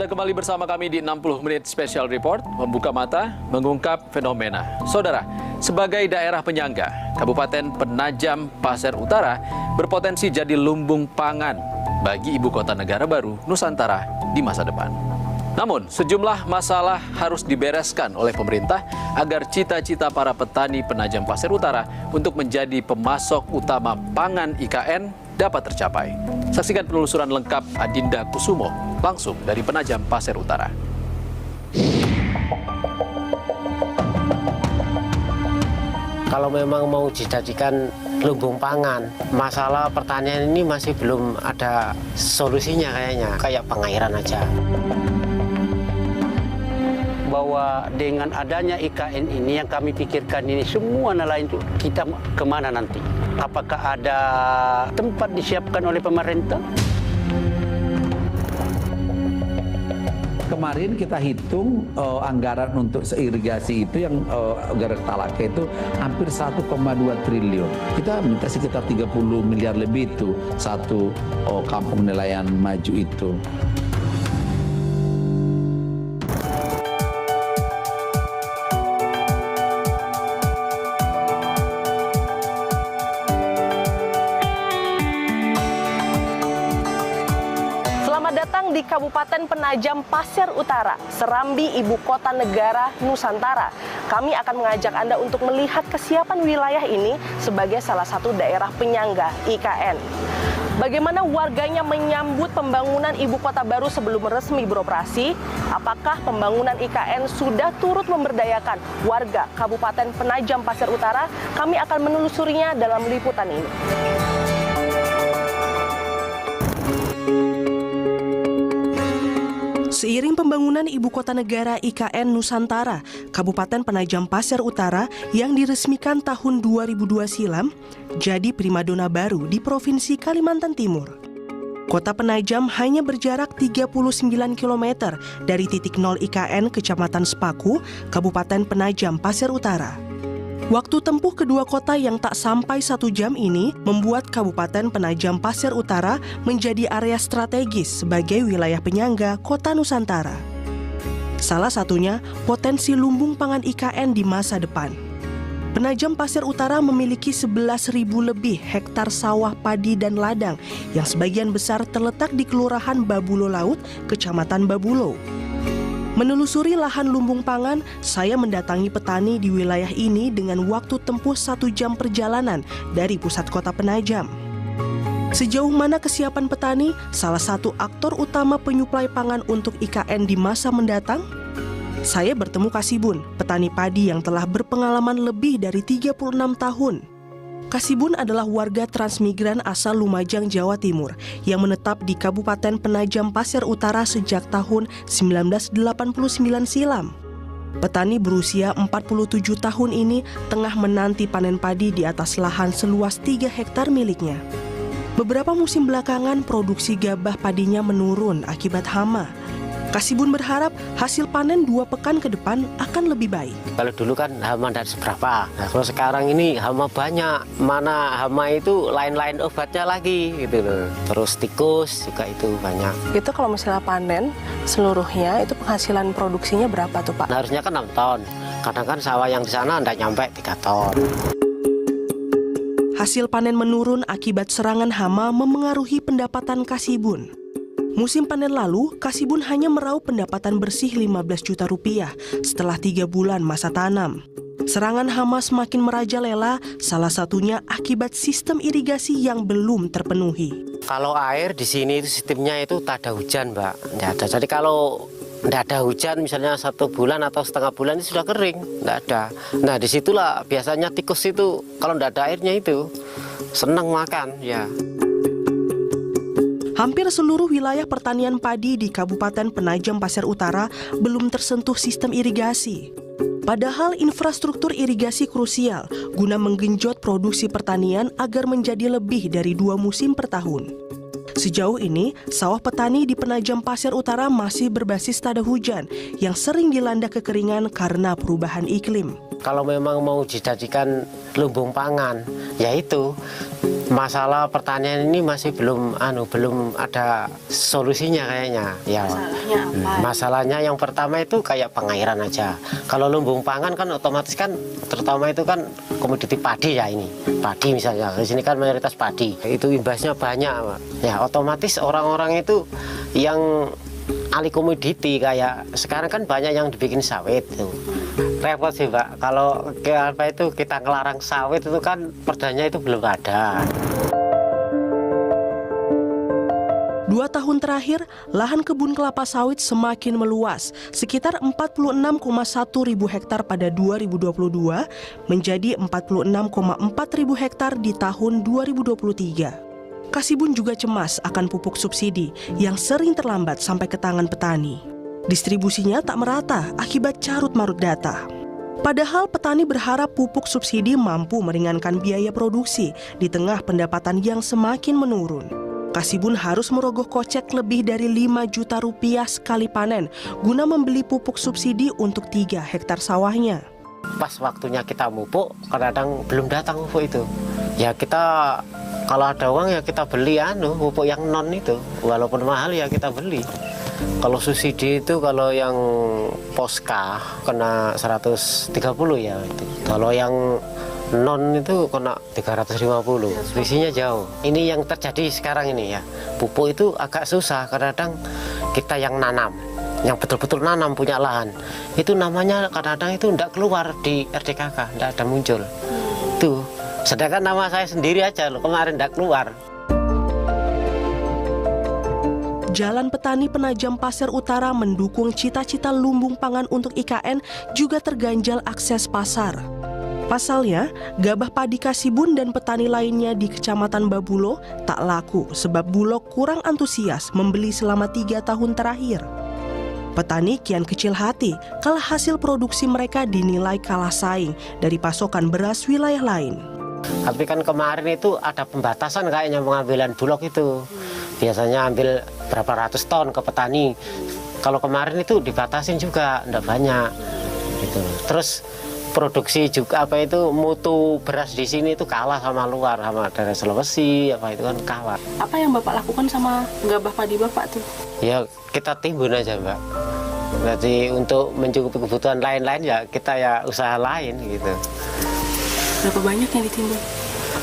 Anda kembali bersama kami di 60 Menit Special Report, membuka mata, mengungkap fenomena. Saudara, sebagai daerah penyangga, Kabupaten Penajam Pasir Utara berpotensi jadi lumbung pangan bagi ibu kota negara baru Nusantara di masa depan. Namun, sejumlah masalah harus dibereskan oleh pemerintah agar cita-cita para petani Penajam Pasir Utara untuk menjadi pemasok utama pangan IKN dapat tercapai. Saksikan penelusuran lengkap Adinda Kusumo langsung dari Penajam Pasir Utara. Kalau memang mau dijadikan lumbung pangan, masalah pertanian ini masih belum ada solusinya kayaknya, kayak pengairan aja. Bahwa dengan adanya IKN ini yang kami pikirkan ini semua nelayan itu kita kemana nanti? Apakah ada tempat disiapkan oleh pemerintah? Kemarin kita hitung anggaran untuk irigasi itu yang Garak Talaka itu hampir 1,2 triliun. Kita minta sekitar 30 miliar lebih itu satu kampung nelayan maju itu. Selamat datang di Kabupaten Penajam Pasir Utara, Serambi Ibu Kota Negara Nusantara. Kami akan mengajak Anda untuk melihat kesiapan wilayah ini sebagai salah satu daerah penyangga IKN. Bagaimana warganya menyambut pembangunan ibu kota baru sebelum resmi beroperasi? Apakah pembangunan IKN sudah turut memberdayakan warga Kabupaten Penajam Pasir Utara? Kami akan menelusurinya dalam liputan ini. Seiring pembangunan ibu kota negara IKN Nusantara, Kabupaten Penajam Pasir Utara yang diresmikan tahun 2002 silam, jadi primadona baru di Provinsi Kalimantan Timur. Kota Penajam hanya berjarak 39 km dari titik nol IKN Kecamatan Sepaku, Kabupaten Penajam Pasir Utara. Waktu tempuh kedua kota yang tak sampai 1 jam ini membuat Kabupaten Penajam Pasir Utara menjadi area strategis sebagai wilayah penyangga kota Nusantara. Salah satunya potensi lumbung pangan IKN di masa depan. Penajam Pasir Utara memiliki 11.000 lebih hektar sawah padi dan ladang yang sebagian besar terletak di Kelurahan Babulo Laut, Kecamatan Babulo. Menelusuri lahan lumbung pangan, saya mendatangi petani di wilayah ini dengan waktu tempuh 1 jam perjalanan dari pusat kota Penajam. Sejauh mana kesiapan petani, salah satu aktor utama penyuplai pangan untuk IKN di masa mendatang? Saya bertemu Kasibun, petani padi yang telah berpengalaman lebih dari 36 tahun. Kasibun adalah warga transmigran asal Lumajang, Jawa Timur yang menetap di Kabupaten Penajam Pasir Utara sejak tahun 1989 silam. Petani berusia 47 tahun ini tengah menanti panen padi di atas lahan seluas 3 hektar miliknya. Beberapa musim belakangan produksi gabah padinya menurun akibat hama. Kasibun berharap hasil panen 2 pekan ke depan akan lebih baik. Kalau dulu kan hama tidak seberapa, nah, kalau sekarang ini hama banyak. Mana hama itu lain-lain obatnya lagi gitu loh. Terus tikus juga itu banyak. Itu kalau misalnya panen seluruhnya, itu penghasilan produksinya berapa tuh Pak? Nah, harusnya kan 6 ton. Kadang kan sawah yang di sana tidak nyampe 3 ton. Hasil panen menurun akibat serangan hama memengaruhi pendapatan Kasibun. Musim panen lalu, Kasibun hanya meraup pendapatan bersih 15 juta rupiah setelah 3 bulan masa tanam. Serangan hama semakin merajalela, salah satunya akibat sistem irigasi yang belum terpenuhi. Kalau air di sini itu sistemnya itu tak ada hujan, Mbak. Tidak ada. Jadi kalau tidak ada hujan, misalnya 1 bulan atau setengah bulan itu sudah kering, tidak ada. Nah disitulah biasanya tikus itu kalau tidak ada airnya itu senang makan, ya. Hampir seluruh wilayah pertanian padi di Kabupaten Penajam Pasir Utara belum tersentuh sistem irigasi. Padahal infrastruktur irigasi krusial guna menggenjot produksi pertanian agar menjadi lebih dari 2 musim per tahun. Sejauh ini, sawah petani di Penajam Pasir Utara masih berbasis tada hujan yang sering dilanda kekeringan karena perubahan iklim. Kalau memang mau dijadikan lumbung pangan, yaitu Masalah pertanian ini masih belum ada solusinya kayaknya. Ya. Masalahnya apa? Masalahnya yang pertama itu kayak pengairan aja. Kalau lumbung pangan kan otomatis kan terutama itu kan komoditi padi ya ini. Padi misalnya. Di sini kan mayoritas padi. Itu imbasnya banyak, Pak. Ya, otomatis orang-orang itu yang alih komoditi kayak sekarang kan banyak yang dibikin sawit tuh. Repot sih, Pak. Kalau kita ngelarang sawit itu kan perdanya itu belum ada. 2 tahun terakhir, lahan kebun kelapa sawit semakin meluas, sekitar 46,1 ribu hektar pada 2022 menjadi 46,4 ribu hektar di tahun 2023. Kasibun juga cemas akan pupuk subsidi yang sering terlambat sampai ke tangan petani. Distribusinya tak merata akibat carut-marut data. Padahal petani berharap pupuk subsidi mampu meringankan biaya produksi di tengah pendapatan yang semakin menurun. Kasibun harus merogoh kocek lebih dari 5 juta rupiah sekali panen guna membeli pupuk subsidi untuk 3 hektar sawahnya. Pas waktunya kita pupuk, kadang belum datang pupuk itu. Ya kita kalau ada uang ya kita beli pupuk yang non itu, walaupun mahal ya kita beli. Kalau subsidi itu kalau yang Poska kena 130 ya itu. Kalau yang non itu kena 350, selisihnya jauh. Ini yang terjadi sekarang ini ya. Pupuk itu agak susah, kadang-kadang kita yang nanam, yang betul-betul nanam punya lahan, itu namanya kadang-kadang itu tidak keluar di RDKK, tidak ada muncul. Tuh, sedangkan nama saya sendiri aja loh, kemarin tidak keluar. Jalan Petani Penajam Pasir Utara mendukung cita-cita lumbung pangan untuk IKN juga terganjal akses pasar. Pasalnya, gabah padi Kasibun dan petani lainnya di Kecamatan Babulo tak laku sebab Bulog kurang antusias membeli selama 3 tahun terakhir. Petani kian kecil hati kalau hasil produksi mereka dinilai kalah saing dari pasokan beras wilayah lain. Tapi kan kemarin itu ada pembatasan kayaknya pengambilan Bulog itu. Biasanya ambil berapa ratus ton ke petani. Kalau kemarin itu dibatasin juga, enggak banyak. Gitu. Terus produksi juga mutu beras di sini itu kalah sama luar, sama daerah Sulawesi itu kan kalah. Apa yang Bapak lakukan sama gabah padi Bapak tuh? Ya kita timbun aja, Mbak. Berarti untuk mencukupi kebutuhan lain-lain ya kita ya usaha lain gitu. Berapa banyak yang ditimbun?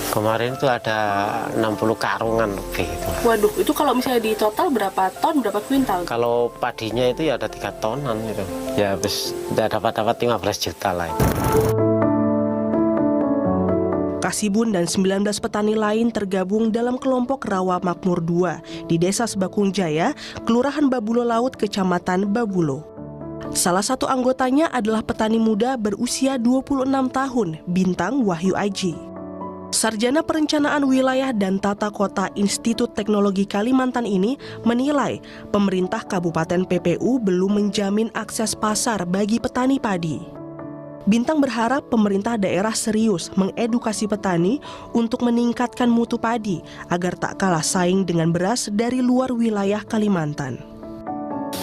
Kemarin itu ada 60 karungan lebih itu. Waduh, itu kalau misalnya di total berapa ton, berapa kuintal? Kalau padinya itu ya ada 3 tonan gitu. Ya habis dapat 15 juta lah. Kasibun dan 19 petani lain tergabung dalam kelompok Rawa Makmur 2 di Desa Sebakung Jaya, Kelurahan Babulo Laut, Kecamatan Babulo. Salah satu anggotanya adalah petani muda berusia 26 tahun, Bintang Wahyu Aji. Sarjana Perencanaan Wilayah dan Tata Kota Institut Teknologi Kalimantan ini menilai pemerintah Kabupaten PPU belum menjamin akses pasar bagi petani padi. Bintang berharap pemerintah daerah serius mengedukasi petani untuk meningkatkan mutu padi agar tak kalah saing dengan beras dari luar wilayah Kalimantan.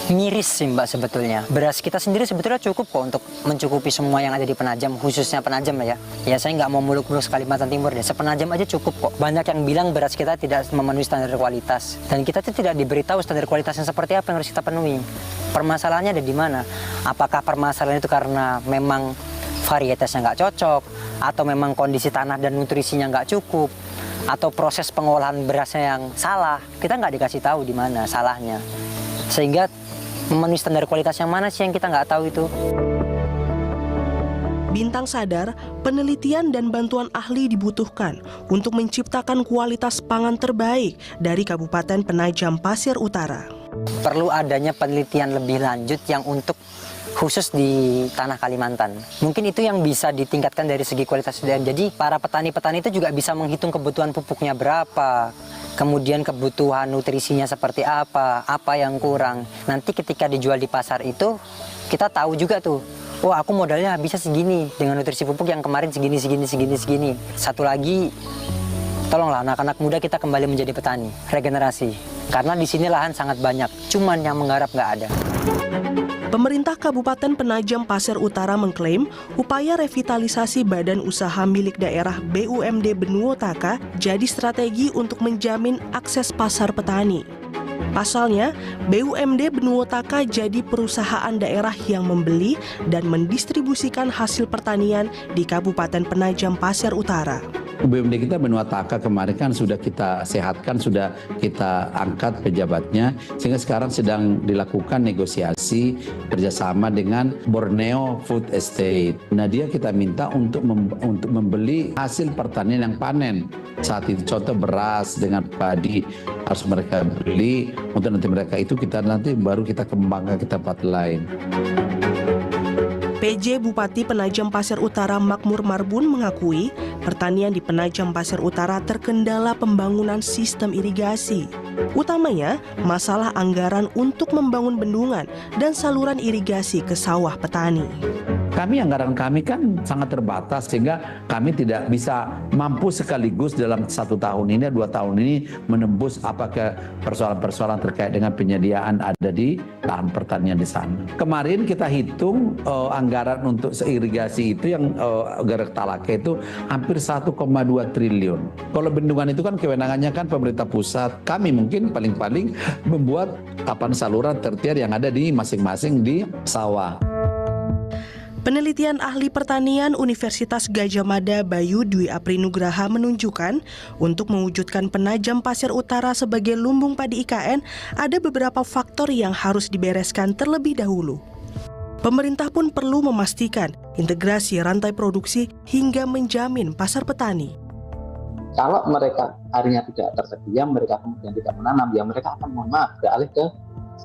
Miris sih Mbak sebetulnya. Beras kita sendiri sebetulnya cukup kok untuk mencukupi semua yang ada di Penajam, khususnya Penajam lah ya. Ya saya nggak mau muluk-muluk Kalimantan Timur deh, sepenajam aja cukup kok. Banyak yang bilang beras kita tidak memenuhi standar kualitas. Dan kita tuh tidak diberitahu standar kualitasnya seperti apa yang harus kita penuhi. Permasalahannya ada di mana? Apakah permasalahan itu karena memang varietasnya nggak cocok, atau memang kondisi tanah dan nutrisinya nggak cukup, atau proses pengolahan berasnya yang salah? Kita nggak dikasih tahu di mana salahnya. Sehingga memenuhi standar kualitas yang mana sih yang kita nggak tahu itu. Bintang sadar penelitian dan bantuan ahli dibutuhkan untuk menciptakan kualitas pangan terbaik dari Kabupaten Penajam Pasir Utara. Perlu adanya penelitian lebih lanjut yang untuk khusus di tanah Kalimantan. Mungkin itu yang bisa ditingkatkan dari segi kualitas SDM. Jadi para petani-petani itu juga bisa menghitung kebutuhan pupuknya berapa, kemudian kebutuhan nutrisinya seperti apa yang kurang. Nanti ketika dijual di pasar itu, kita tahu juga tuh, oh aku modalnya bisa segini dengan nutrisi pupuk yang kemarin segini. Satu lagi, tolonglah anak-anak muda kita kembali menjadi petani, regenerasi. Karena di sini lahan sangat banyak, cuman yang menggarap nggak ada. Pemerintah Kabupaten Penajam Pasir Utara mengklaim upaya revitalisasi badan usaha milik daerah BUMD Benuotaka jadi strategi untuk menjamin akses pasar petani. Pasalnya, BUMD Benuotaka jadi perusahaan daerah yang membeli dan mendistribusikan hasil pertanian di Kabupaten Penajam Pasir Utara. BUMD kita Benuotaka kemarin kan sudah kita sehatkan, sudah kita angkat pejabatnya, sehingga sekarang sedang dilakukan negosiasi kerjasama dengan Borneo Food Estate. Nah, dia kita minta untuk membeli hasil pertanian yang panen. Saat itu contoh beras dengan padi harus mereka beli, untuk nanti mereka itu nanti baru kita kembangkan ke tempat lain. PJ Bupati Penajam Pasir Utara Makmur Marbun mengakui pertanian di Penajam Pasir Utara terkendala pembangunan sistem irigasi. Utamanya masalah anggaran untuk membangun bendungan dan saluran irigasi ke sawah petani. Anggaran kami kan sangat terbatas, sehingga kami tidak bisa mampu sekaligus dalam 1 tahun ini, 2 tahun ini menembus apakah persoalan-persoalan terkait dengan penyediaan ada di lahan pertanian di sana. Kemarin kita hitung anggaran untuk irigasi itu yang Garek Talake itu hampir 1,2 triliun. Kalau bendungan itu kan kewenangannya kan pemerintah pusat. Kami mungkin paling-paling membuat saluran tertiar yang ada di masing-masing di sawah. Penelitian ahli pertanian Universitas Gadjah Mada Bayu Dwi Aprinugraha menunjukkan untuk mewujudkan Penajam Pasir Utara sebagai lumbung padi IKN ada beberapa faktor yang harus dibereskan terlebih dahulu. Pemerintah pun perlu memastikan integrasi rantai produksi hingga menjamin pasar petani. Kalau mereka harinya tidak tersedia, mereka kemudian tidak menanam, ya mereka akan beralih ke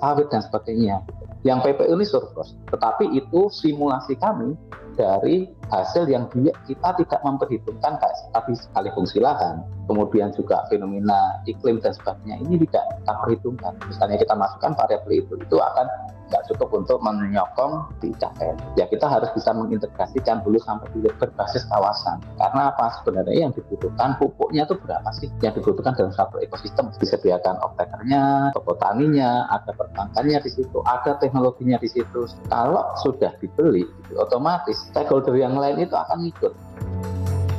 sawit dan sebagainya. Yang PPU ini surplus, tetapi itu simulasi kami dari hasil yang kita tidak memperhitungkan tadi alih fungsi lahan, kemudian juga fenomena iklim dan sebagainya, ini tidak kita perhitungkan. Misalnya kita masukkan variabel itu akan nggak cukup untuk menyokong di IKN. Ya kita harus bisa mengintegrasikan dulu sampai berbasis kawasan. Karena apa sebenarnya yang dibutuhkan, pupuknya itu berapa sih yang dibutuhkan dalam satu ekosistem? Disediakan off-takernya, toko taninya, ada perbankannya di situ, ada teknologinya di situ. Kalau sudah dibeli, otomatis stakeholder yang lain itu akan ikut.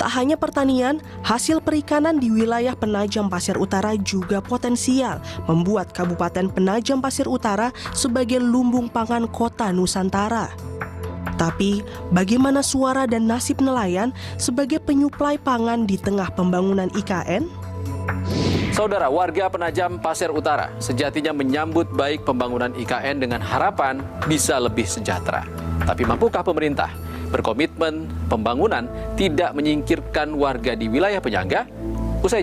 Tak hanya pertanian, hasil perikanan di wilayah Penajam Pasir Utara juga potensial membuat Kabupaten Penajam Pasir Utara sebagai lumbung pangan kota Nusantara. Tapi, bagaimana suara dan nasib nelayan sebagai penyuplai pangan di tengah pembangunan IKN? Saudara, warga Penajam Pasir Utara sejatinya menyambut baik pembangunan IKN dengan harapan bisa lebih sejahtera. Tapi mampukah pemerintah berkomitmen pembangunan tidak menyingkirkan warga di wilayah penyangga? Usai